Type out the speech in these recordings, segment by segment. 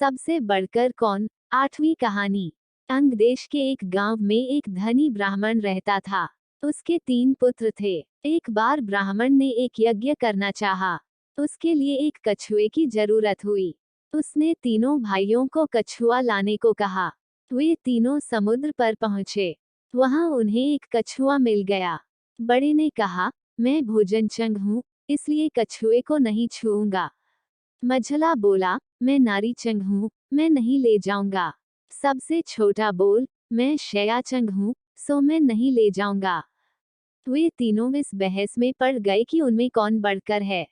सबसे बढ़कर कौन। 8वीं कहानी। अंग देश के एक गांव में एक धनी ब्राह्मण रहता था। उसके 3 पुत्र थे। एक बार ब्राह्मण ने एक यज्ञ करना चाहा। उसके लिए एक कछुए की जरूरत हुई। उसने तीनों भाइयों को कछुआ लाने को कहा। वे तीनों समुद्र पर पहुंचे। वहां उन्हें एक कछुआ मिल गया। बड़े ने कहा, मैं भोजनचंग हूँ, इसलिए कछुए को नहीं छूऊंगा। मझला बोला, मैं नारीचंग हूँ, मैं नहीं ले जाऊंगा। सबसे छोटा बोल, मैं शयाचंग हूँ, सो मैं नहीं ले जाऊंगा। वे तीनों इस बहस में पड़ गए कि उनमें कौन बढ़कर है।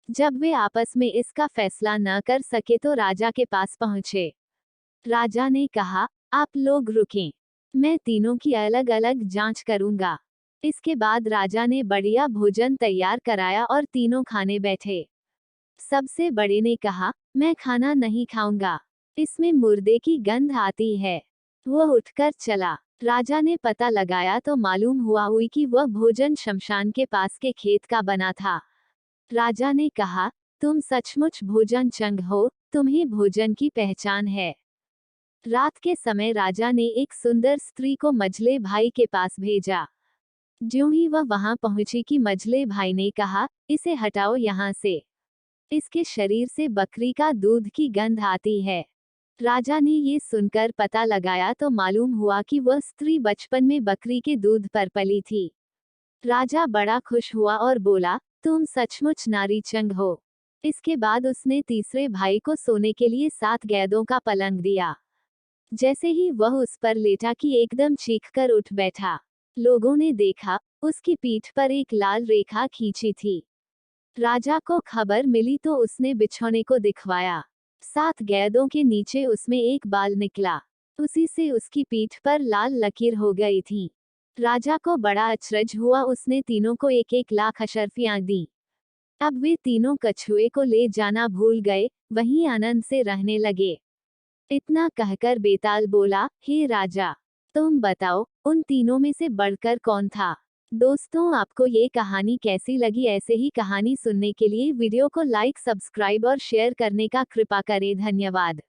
जब वे आपस में इसका फैसला न कर सके तो राजा के पास पहुंचे। राजा ने कहा, आप लोग रुकें, मैं तीनों की अलग अलग जांच करूंगा। इसके बाद राजा ने बढ़िया भोजन तैयार कराया और तीनों खाने बैठे। सबसे बड़े ने कहा, मैं खाना नहीं खाऊंगा, इसमें मुर्दे की गंध आती है। वह उठकर चला। राजा ने पता लगाया तो मालूम हुआ कि वह भोजन शमशान के पास के खेत का बना था। राजा ने कहा, तुम सचमुच भोजन चंग हो, तुम्हें भोजन की पहचान है। रात के समय राजा ने एक सुंदर स्त्री को मझले भाई के पास भेजा। ज्यों ही वह वहां पहुंची कि मझले भाई ने कहा, इसे हटाओ यहाँ से, इसके शरीर से बकरी का दूध की गंध आती है। राजा ने ये सुनकर पता लगाया तो मालूम हुआ कि वह स्त्री बचपन में बकरी के दूध पर पली थी। राजा बड़ा खुश हुआ और बोला, तुम सचमुच नारीचंग हो। इसके बाद उसने तीसरे भाई को सोने के लिए 7 गैदों का पलंग दिया। जैसे ही वह उस पर लेटा कि एकदम चीखकर उठ बैठा। लोगों ने देखा, उसकी पीठ पर एक लाल रेखा खींची थी। राजा को खबर मिली तो उसने बिछौने को दिखवाया। 7 गैदों के नीचे उसमें एक बाल निकला। उसी से उसकी पीठ पर लाल लकीर हो गई थी। राजा को बड़ा अचरज हुआ। उसने तीनों को 1-1 लाख अशर्फियां दी। अब वे तीनों कछुए को ले जाना भूल गए, वहीं आनंद से रहने लगे। इतना कहकर बेताल बोला, हे राजा, तुम बताओ, उन तीनों में से बढ़कर कौन था। दोस्तों, आपको ये कहानी कैसी लगी? ऐसे ही कहानी सुनने के लिए वीडियो को लाइक, सब्सक्राइब और शेयर करने का कृपा करें। धन्यवाद।